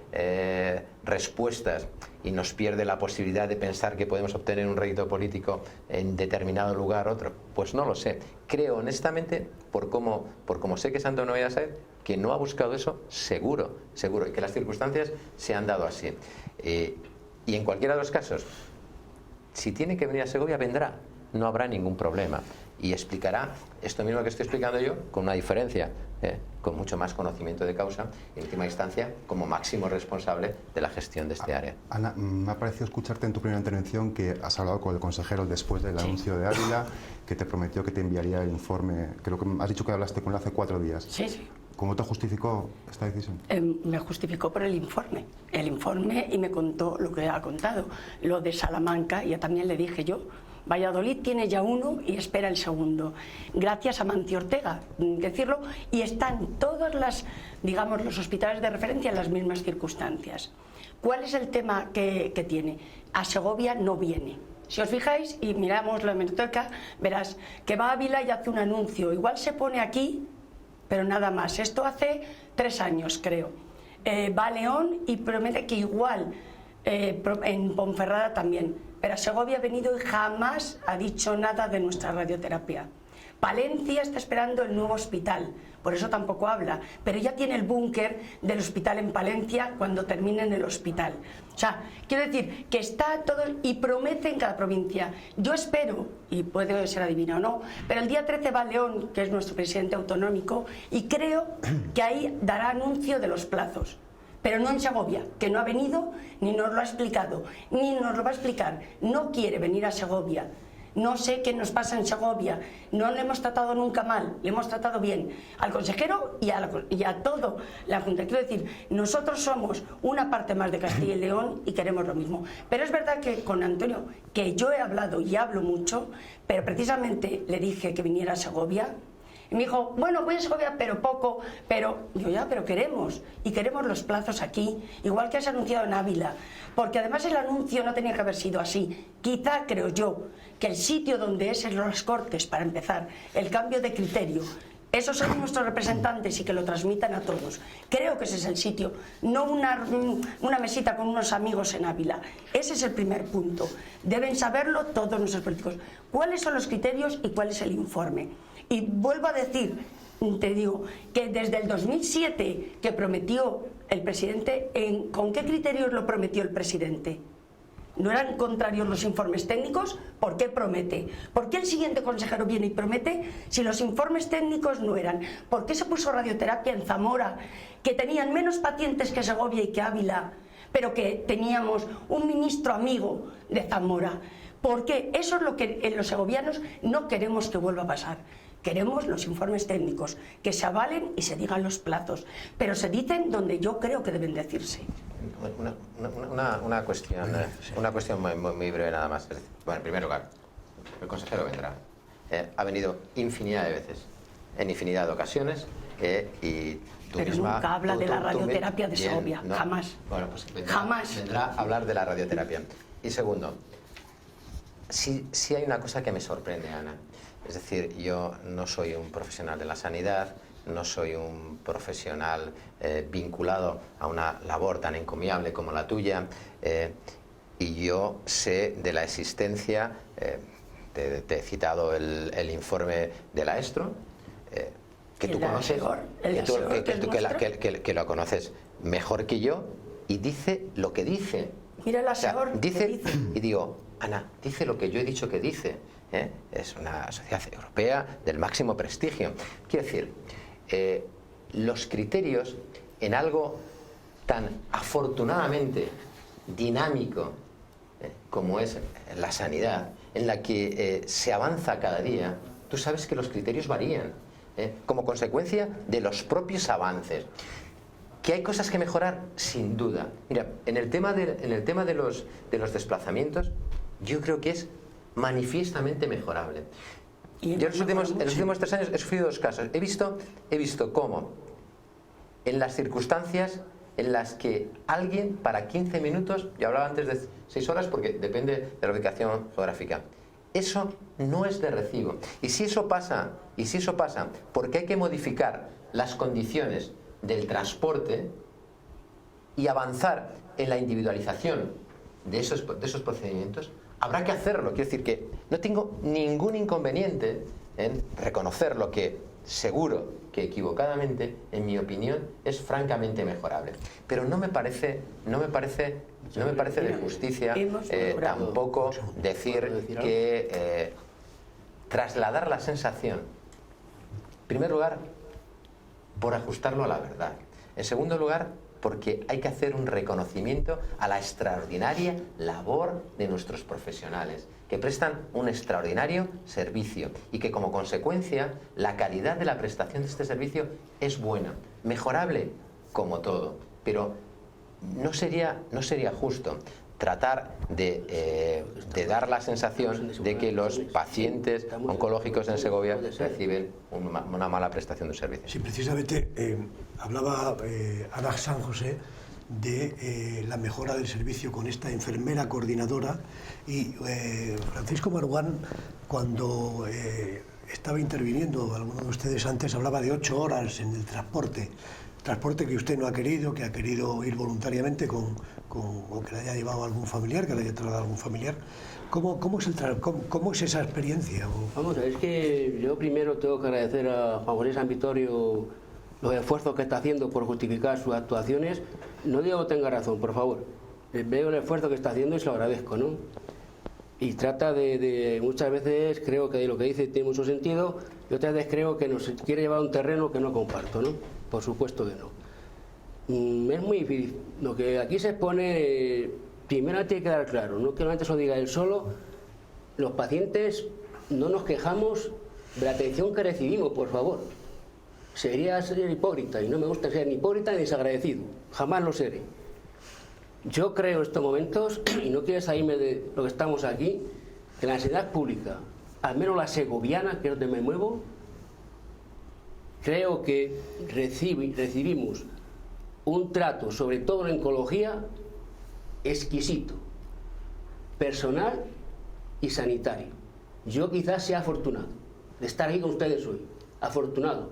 Speaker 15: respuestas y nos pierde la posibilidad de pensar que podemos obtener un rédito político en determinado lugar otro, pues no lo sé. Creo honestamente, por cómo sé que Santo Noé Saez, que no ha buscado eso, seguro, y que las circunstancias se han dado así. Y en cualquiera de los casos, si tiene que venir a Segovia, vendrá, no habrá ningún problema. Y explicará esto mismo que estoy explicando yo, con una diferencia, con mucho más conocimiento de causa, en última instancia, como máximo responsable de la gestión de este área.
Speaker 4: Ana, me ha parecido escucharte en tu primera intervención que has hablado con el consejero después del anuncio de Ávila, que te prometió que te enviaría el informe. Creo que has dicho que hablaste con él hace 4 días.
Speaker 13: Sí.
Speaker 4: ¿Cómo te justificó esta decisión?
Speaker 13: Me justificó por el informe y me contó lo que ha contado. Lo de Salamanca, ya también le dije yo, Valladolid tiene ya uno y espera el segundo, gracias a Mancio Ortega, decirlo, y están todos los hospitales de referencia en las mismas circunstancias. ¿Cuál es el tema que tiene? A Segovia no viene. Si os fijáis y miramos la hemeroteca, verás que va a Ávila y hace un anuncio, igual se pone aquí, pero nada más. Esto hace 3 años, creo. Va a León y promete que igual en Ponferrada también. Pero a Segovia ha venido y jamás ha dicho nada de nuestra radioterapia. Palencia está esperando el nuevo hospital, por eso tampoco habla, pero ya tiene el búnker del hospital en Palencia cuando termine en el hospital. O sea, quiero decir que está todo y promete en cada provincia. Yo espero, y puede ser adivino o no, pero el día 13 va León, que es nuestro presidente autonómico, y creo que ahí dará anuncio de los plazos. Pero no en Segovia, que no ha venido, ni nos lo ha explicado, ni nos lo va a explicar. No quiere venir a Segovia. No sé qué nos pasa en Segovia. No le hemos tratado nunca mal, le hemos tratado bien. Al consejero y a todo la Junta. Quiero decir, nosotros somos una parte más de Castilla y León y queremos lo mismo. Pero es verdad que con Antonio, que yo he hablado y hablo mucho, pero precisamente le dije que viniera a Segovia. Y me dijo, bueno, voy a Segovia, pero poco, pero queremos, y queremos los plazos aquí, igual que has anunciado en Ávila, porque además el anuncio no tenía que haber sido así. Quizá, creo yo, que el sitio donde es en las Cortes, para empezar, el cambio de criterio, esos son nuestros representantes y que lo transmitan a todos. Creo que ese es el sitio, no una mesita con unos amigos en Ávila. Ese es el primer punto. Deben saberlo todos nuestros políticos. ¿Cuáles son los criterios y cuál es el informe? Y vuelvo a decir, te digo, que desde el 2007 que prometió el presidente, ¿con qué criterios lo prometió el presidente? ¿No eran contrarios los informes técnicos? ¿Por qué promete? ¿Por qué el siguiente consejero viene y promete si los informes técnicos no eran? ¿Por qué se puso radioterapia en Zamora, que tenían menos pacientes que Segovia y que Ávila, pero que teníamos un ministro amigo de Zamora? Porque eso es lo que los segovianos no queremos que vuelva a pasar. Queremos los informes técnicos, que se avalen y se digan los plazos, pero se dicen donde yo creo que deben decirse.
Speaker 15: Una cuestión muy breve nada más. Bueno, en primer lugar, el consejero vendrá. Ha venido infinidad de veces, en infinidad de ocasiones, y tú
Speaker 13: pero
Speaker 15: misma...
Speaker 13: nunca habla de la radioterapia de Segovia,
Speaker 15: no,
Speaker 13: jamás.
Speaker 15: Bueno, pues
Speaker 13: Jamás.
Speaker 15: Vendrá a hablar de la radioterapia. Y segundo, sí hay una cosa que me sorprende, Ana. Es decir, yo no soy un profesional de la sanidad, no soy un profesional vinculado a una labor tan encomiable como la tuya, y yo sé de la existencia, te he citado el informe de la ESTRO, que tú conoces, que lo conoces mejor que yo, y dice lo que dice.
Speaker 13: Mira la
Speaker 15: dice, y digo, Ana, dice lo que yo he dicho que dice. Es una sociedad europea del máximo prestigio. Quiero decir, los criterios en algo tan afortunadamente dinámico como es la sanidad, en la que se avanza cada día, tú sabes que los criterios varían como consecuencia de los propios avances. ¿Que hay cosas que mejorar? Sin duda. Mira, en el tema de los desplazamientos, yo creo que es manifiestamente mejorable. Yo en los últimos 3 años he sufrido 2 casos. He visto cómo en las circunstancias en las que alguien para 15 minutos, yo hablaba antes de 6 horas porque depende de la ubicación geográfica, eso no es de recibo. Y si eso pasa porque hay que modificar las condiciones del transporte y avanzar en la individualización de esos procedimientos, habrá que hacerlo. Quiero decir que no tengo ningún inconveniente en reconocer lo que seguro que equivocadamente, en mi opinión, es francamente mejorable. Pero no me parece de justicia tampoco decir que trasladar la sensación, en primer lugar, por ajustarlo a la verdad. En segundo lugar, porque hay que hacer un reconocimiento a la extraordinaria labor de nuestros profesionales, que prestan un extraordinario servicio y que como consecuencia la calidad de la prestación de este servicio es buena, mejorable como todo, pero no sería justo tratar de dar la sensación de que los pacientes oncológicos en Segovia reciben una mala prestación de servicio.
Speaker 1: Sí, precisamente hablaba Ana San José de la mejora del servicio con esta enfermera coordinadora, y Francisco Maruán, cuando estaba interviniendo alguno de ustedes antes, hablaba de 8 horas en el transporte que usted no ha querido, que ha querido ir voluntariamente o que le haya llevado algún familiar, que le haya trasladado algún familiar. ¿Cómo es esa experiencia?
Speaker 14: Vamos a ver, es que yo primero tengo que agradecer a Juan José San Vitorio los esfuerzos que está haciendo por justificar sus actuaciones. No digo que tenga razón, por favor. Veo el esfuerzo que está haciendo y se lo agradezco, ¿no? Y trata de muchas veces creo que lo que dice tiene mucho sentido, y otras veces creo que nos quiere llevar a un terreno que no comparto, ¿no? Por supuesto que no. Es muy difícil. Lo que aquí se expone, primero tiene que quedar claro, no que solamente se lo diga él solo, los pacientes no nos quejamos de la atención que recibimos, por favor. Sería ser hipócrita, y no me gusta ser ni hipócrita ni desagradecido, jamás lo seré. Yo creo en estos momentos, y no quiero salirme de lo que estamos aquí, que la sanidad pública, al menos la segoviana, que es donde me muevo, creo que recibimos un trato, sobre todo en oncología, exquisito, personal y sanitario. Yo quizás sea afortunado de estar aquí con ustedes hoy, afortunado,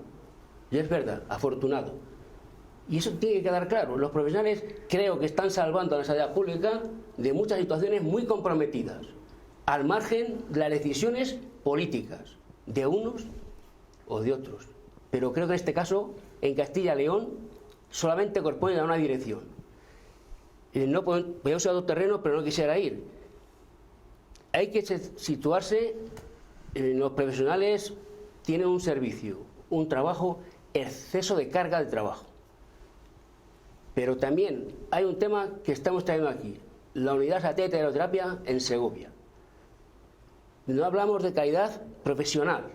Speaker 14: y es verdad, afortunado. Y eso tiene que quedar claro. Los profesionales creo que están salvando a la sanidad pública de muchas situaciones muy comprometidas, al margen de las decisiones políticas de unos o de otros. Pero creo que en este caso, en Castilla y León, solamente corresponde a una dirección. No podemos ir a otro terreno, pero no quisiera ir. Hay que situarse, los profesionales tienen un servicio, un trabajo, exceso de carga de trabajo. Pero también hay un tema que estamos trayendo aquí, la unidad satélite de radioterapia en Segovia. No hablamos de calidad profesional,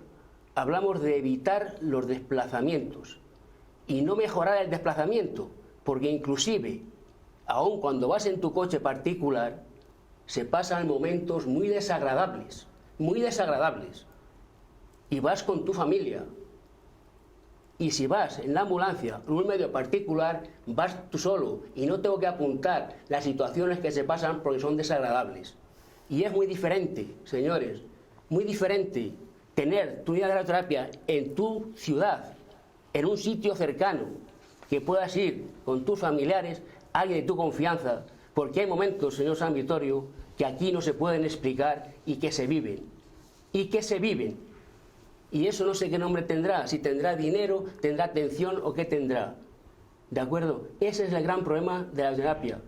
Speaker 14: hablamos de evitar los desplazamientos y no mejorar el desplazamiento, porque inclusive, aun cuando vas en tu coche particular, se pasan momentos muy desagradables, y vas con tu familia. Y si vas en la ambulancia, en un medio particular, vas tú solo y no tengo que apuntar las situaciones que se pasan porque son desagradables. Y es muy diferente, señores, muy diferente tener tu unidad de radioterapia en tu ciudad, en un sitio cercano, que puedas ir con tus familiares, alguien de tu confianza, porque hay momentos, señor San Vittorio, que aquí no se pueden explicar y que se viven. Y eso no sé qué nombre tendrá, si tendrá dinero, tendrá atención o qué tendrá. ¿De acuerdo? Ese es el gran problema de la terapia.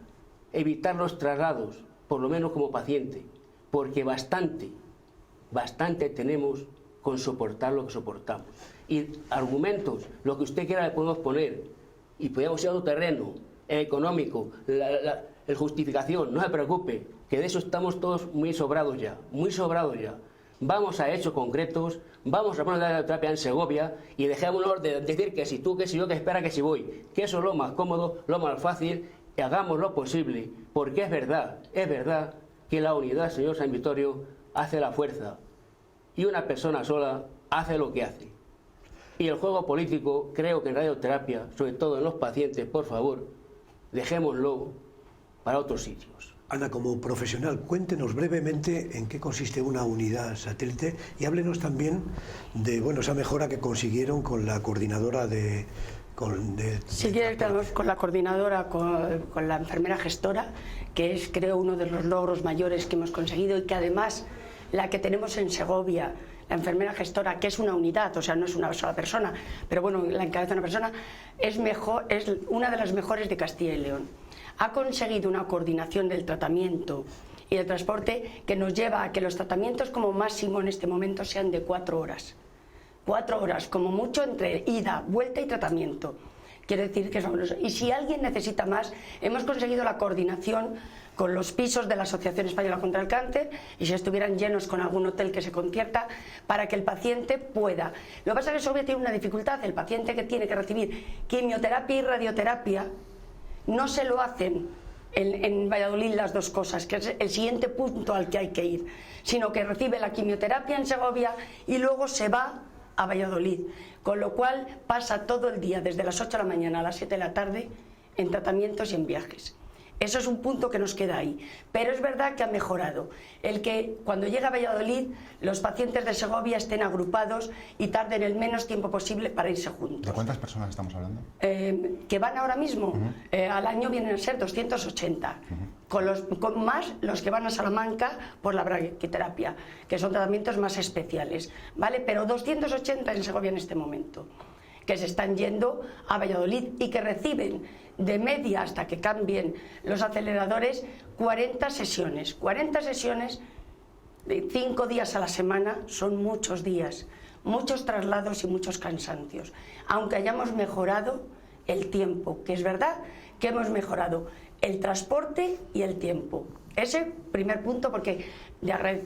Speaker 14: Evitar los traslados, por lo menos como paciente, porque bastante tenemos con soportar lo que soportamos. Y argumentos, lo que usted quiera le podemos poner, y podemos ir a otro terreno, el económico, el justificación, no se preocupe, que de eso estamos todos muy sobrados ya. Vamos a hechos concretos, vamos a poner la radioterapia en Segovia y dejémonos de decir que si tú, que si yo, que espera, que si voy, que eso es lo más cómodo, lo más fácil, y hagamos lo posible, porque es verdad que la unidad, señor San Vittorio, hace la fuerza y una persona sola hace lo que hace. Y el juego político, creo que en radioterapia, sobre todo en los pacientes, por favor, dejémoslo para otros sitios.
Speaker 1: Ana, como profesional, cuéntenos brevemente en qué consiste una unidad satélite y háblenos también de esa mejora que consiguieron con la coordinadora
Speaker 13: Si quieres, con la coordinadora, con la enfermera gestora, que es, creo, uno de los logros mayores que hemos conseguido y que además la que tenemos en Segovia, la enfermera gestora, que es una unidad, o sea, no es una sola persona, pero bueno, la encabeza una persona, es una de las mejores de Castilla y León. Ha conseguido una coordinación del tratamiento y del transporte que nos lleva a que los tratamientos como máximo en este momento sean de 4 horas. 4 horas, como mucho, entre ida, vuelta y tratamiento. Quiere decir que es fabuloso. Y si alguien necesita más, hemos conseguido la coordinación con los pisos de la Asociación Española contra el Cáncer, y si estuvieran llenos con algún hotel que se concierta, para que el paciente pueda. Lo que pasa es que Segovia tiene una dificultad: el paciente que tiene que recibir quimioterapia y radioterapia no se lo hacen en Valladolid las dos cosas, que es el siguiente punto al que hay que ir, sino que recibe la quimioterapia en Segovia y luego se va a Valladolid, con lo cual pasa todo el día, desde las 8 de la mañana a las 7 de la tarde, en tratamientos y en viajes. Eso es un punto que nos queda ahí. Pero es verdad que ha mejorado el que cuando llega a Valladolid los pacientes de Segovia estén agrupados y tarden el menos tiempo posible para irse juntos.
Speaker 4: ¿De cuántas personas estamos hablando?
Speaker 13: Que van ahora mismo, al año vienen a ser 280, con más los que van a Salamanca por la braquiterapia, que son tratamientos más especiales, ¿vale? Pero 280 en Segovia en este momento, que se están yendo a Valladolid y que reciben de media, hasta que cambien los aceleradores, 40 sesiones. 40 sesiones de 5 días a la semana son muchos días, muchos traslados y muchos cansancios. Aunque hayamos mejorado el tiempo, que es verdad que hemos mejorado el transporte y el tiempo. Ese primer punto, porque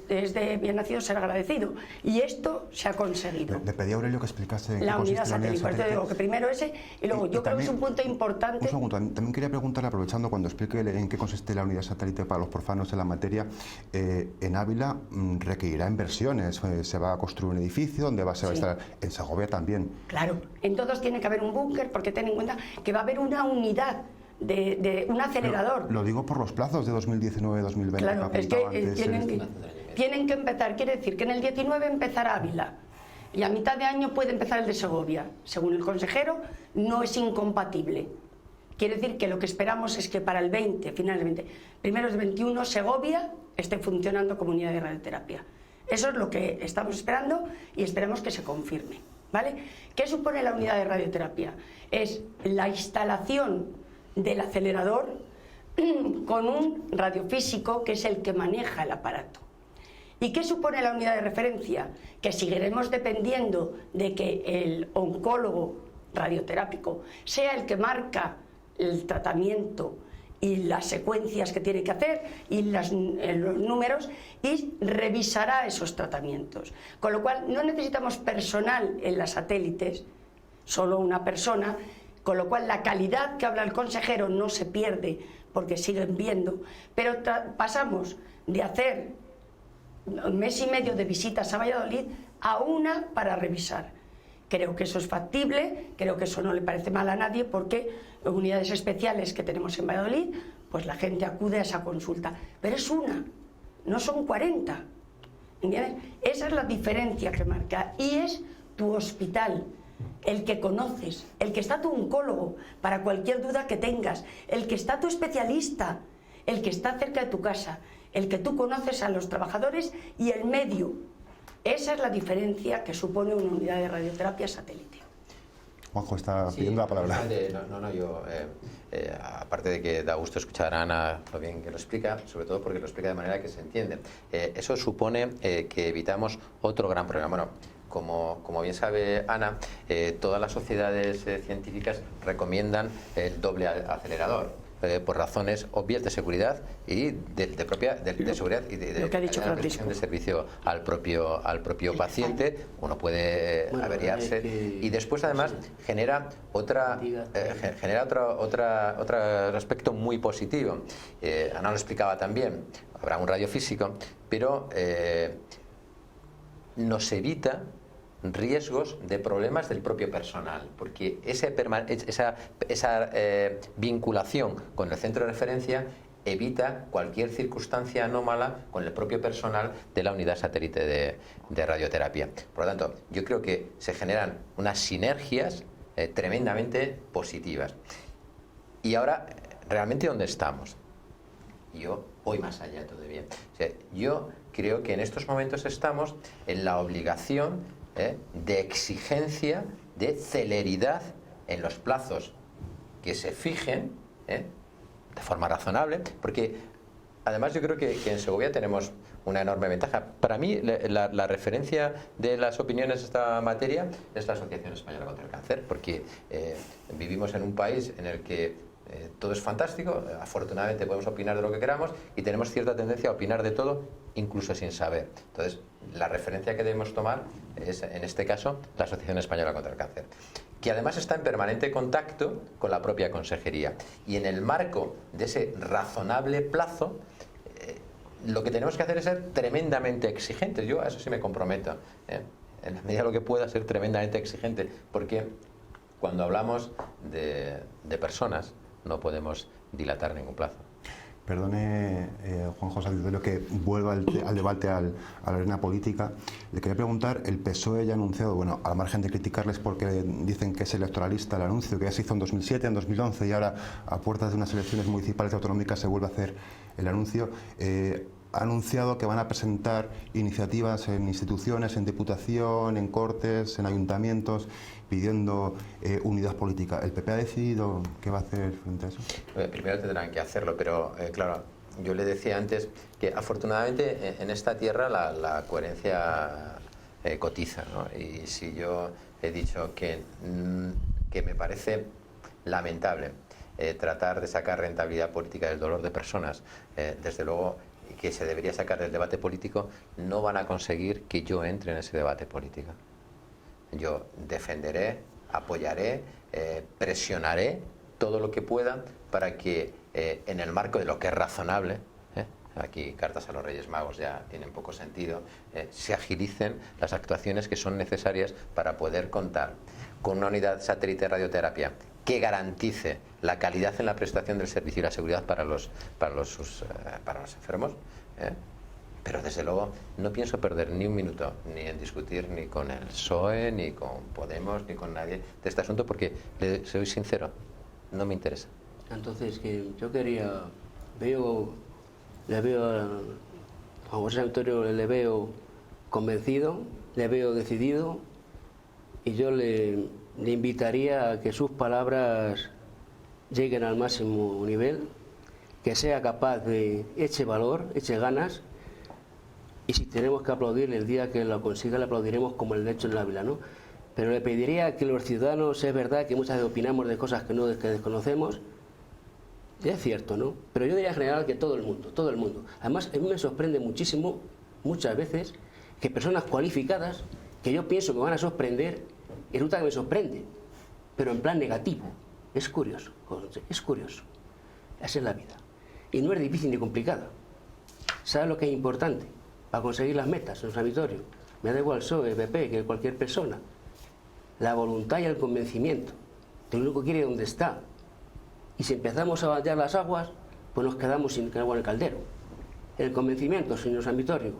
Speaker 13: es de bien nacido ser agradecido, y esto se ha conseguido.
Speaker 4: Le pedí a Aurelio que explicase
Speaker 13: la unidad satélite. Por eso digo que primero ese, y luego yo creo que es un punto importante.
Speaker 4: Un segundo, también quería preguntarle, aprovechando cuando explique en qué consiste la unidad satélite para los profanos en la materia, en Ávila requerirá inversiones, se va a construir un edificio donde va a estar, en Segovia también.
Speaker 13: Claro, en todos tiene que haber un búnker, porque ten en cuenta que va a haber una unidad de un acelerador.
Speaker 4: Lo digo por los plazos de 2019-2020.
Speaker 13: Claro, es que tienen que empezar. Quiere decir que en el 19 empezará Ávila y a mitad de año puede empezar el de Segovia. Según el consejero, no es incompatible. Quiere decir que lo que esperamos es que para el 20, finales del 20, primeros del 21, Segovia esté funcionando como unidad de radioterapia. Eso es lo que estamos esperando y esperemos que se confirme. ¿vale? ¿Qué supone la unidad de radioterapia? Es la instalación del acelerador con un radiofísico que es el que maneja el aparato. ¿Y qué supone la unidad de referencia? Que seguiremos dependiendo de que el oncólogo radioterápico sea el que marca el tratamiento y las secuencias que tiene que hacer y los números, y revisará esos tratamientos. Con lo cual no necesitamos personal en las satélites, solo una persona, con lo cual la calidad que habla el consejero no se pierde porque siguen viendo, pero pasamos de hacer 1 mes y medio de visitas a Valladolid a una para revisar. Creo que eso es factible, creo que eso no le parece mal a nadie, porque en unidades especiales que tenemos en Valladolid, pues la gente acude a esa consulta. Pero es una, no son 40. ¿Entiendes? Esa es la diferencia que marca. Y es tu hospital, el que conoces, el que está tu oncólogo para cualquier duda que tengas, el que está tu especialista, el que está cerca de tu casa, el que tú conoces a los trabajadores y el medio. Esa es la diferencia que supone una unidad de radioterapia satélite.
Speaker 4: Juanjo está pidiendo la palabra.
Speaker 15: Yo, aparte de que da gusto escuchar a Ana lo bien que lo explica, sobre todo porque lo explica de manera que se entiende. Eso supone que evitamos otro gran problema. Bueno, como bien sabe Ana, todas las sociedades científicas recomiendan el doble acelerador. Por razones obvias de seguridad y de seguridad y de prestación de servicio al propio paciente. Uno puede averiarse y después además genera otro aspecto muy positivo. Ana lo explicaba también. Habrá un radiofísico, pero nos evita riesgos de problemas del propio personal, porque esa vinculación con el centro de referencia evita cualquier circunstancia anómala con el propio personal de la unidad satélite de radioterapia. Por lo tanto, yo creo que se generan unas sinergias tremendamente positivas. Y ahora, ¿realmente dónde estamos? Yo voy más allá todavía. O sea, yo creo que en estos momentos estamos en la obligación de exigencia, de celeridad en los plazos que se fijen de forma razonable, porque además yo creo que en Segovia tenemos una enorme ventaja. Para mí la referencia de las opiniones de esta materia es la Asociación Española contra el Cáncer, porque vivimos en un país en el que todo es fantástico, afortunadamente podemos opinar de lo que queramos y tenemos cierta tendencia a opinar de todo, incluso sin saber. Entonces, la referencia que debemos tomar es, en este caso, la Asociación Española contra el Cáncer, que además está en permanente contacto con la propia consejería. Y en el marco de ese razonable plazo, lo que tenemos que hacer es ser tremendamente exigentes. Yo a eso sí me comprometo, en la medida de lo que pueda, ser tremendamente exigente, porque cuando hablamos de personas, no podemos dilatar ningún plazo.
Speaker 4: Perdone, Juan José Alderio, que vuelva al debate, a la arena política. Le quería preguntar, el PSOE ya ha anunciado, bueno, al margen de criticarles porque dicen que es electoralista el anuncio, que ya se hizo en 2007, en 2011 y ahora a puertas de unas elecciones municipales y autonómicas se vuelve a hacer el anuncio. Ha anunciado que van a presentar iniciativas en instituciones, en Diputación, en Cortes, en ayuntamientos, pidiendo unidad política. ¿El PP ha decidido qué va a hacer frente a eso?
Speaker 15: Primero tendrán que hacerlo, pero claro, yo le decía antes que afortunadamente en esta tierra la coherencia cotiza, ¿no? Y si yo he dicho que me parece lamentable tratar de sacar rentabilidad política del dolor de personas, desde luego que se debería sacar del debate político, no van a conseguir que yo entre en ese debate político. Yo defenderé, apoyaré, presionaré todo lo que pueda para que en el marco de lo que es razonable, aquí cartas a los Reyes Magos ya tienen poco sentido, se agilicen las actuaciones que son necesarias para poder contar con una unidad satélite de radioterapia que garantice la calidad en la prestación del servicio y la seguridad para los enfermos. Pero desde luego no pienso perder ni un minuto ni en discutir ni con el PSOE, ni con Podemos, ni con nadie de este asunto, porque soy sincero, no me interesa.
Speaker 14: Entonces, que yo quería, le veo a Juan José Antonio, le veo convencido, le veo decidido y yo le invitaría a que sus palabras lleguen al máximo nivel, que sea capaz de eche valor, eche ganas, y si tenemos que aplaudir el día que lo consiga, le aplaudiremos como el hecho en Ávila, ¿no? Pero le pediría que los ciudadanos, es verdad que muchas veces opinamos de cosas que desconocemos, y es cierto, ¿no? Pero yo diría en general que todo el mundo. Además, a mí me sorprende muchísimo, muchas veces, que personas cualificadas, que yo pienso que me van a sorprender, y resulta que me sorprende, pero en plan negativo. Es curioso, es curioso. Esa es la vida. Y no es difícil ni complicada. ¿Sabes lo que es importante para conseguir las metas en los auditorios? Me da igual PSOE, PP, que cualquier persona. La voluntad y el convencimiento de lo único que quiere dónde está. Y si empezamos a batear las aguas, pues nos quedamos sin agua en el caldero. El convencimiento, señor San Vittorio,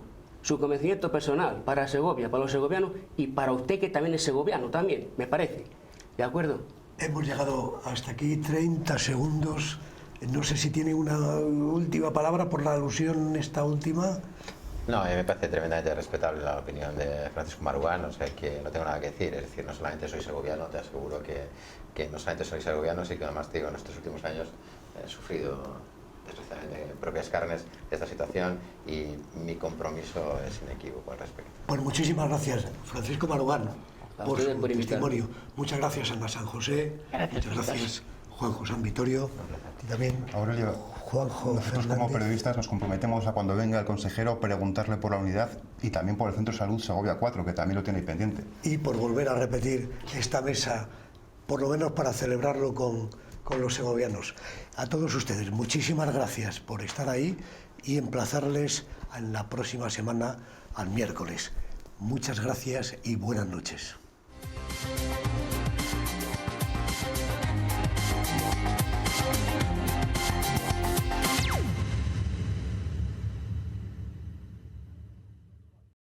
Speaker 14: su convencimiento personal para Segovia, para los segovianos y para usted que también es segoviano, también, me parece. ¿De acuerdo?
Speaker 1: Hemos llegado hasta aquí, 30 segundos. No sé si tiene una última palabra por la alusión esta última.
Speaker 15: No, a mí me parece tremendamente respetable la opinión de Francisco Marugán, o sea que no tengo nada que decir, es decir, no solamente soy segoviano, te aseguro que no solamente soy segoviano, sino que además digo, en estos últimos años he sufrido desgraciadamente en propias carnes esta situación y mi compromiso es inequívoco al respecto.
Speaker 1: Pues muchísimas gracias, Francisco Marugán, por su testimonio. Muchas gracias, Ana San José. Muchas gracias, Juanjo San Vittorio. Y también,
Speaker 4: Aurelio,
Speaker 1: Juanjo
Speaker 4: nosotros
Speaker 1: Fernández.
Speaker 4: como periodistas nos comprometemos a cuando venga el consejero preguntarle por la unidad y también por el Centro de Salud Segovia 4, que también lo tiene ahí pendiente.
Speaker 1: Y por volver a repetir esta mesa, por lo menos para celebrarlo con los segovianos. A todos ustedes, muchísimas gracias por estar ahí y emplazarles en la próxima semana al miércoles. Muchas gracias y buenas noches.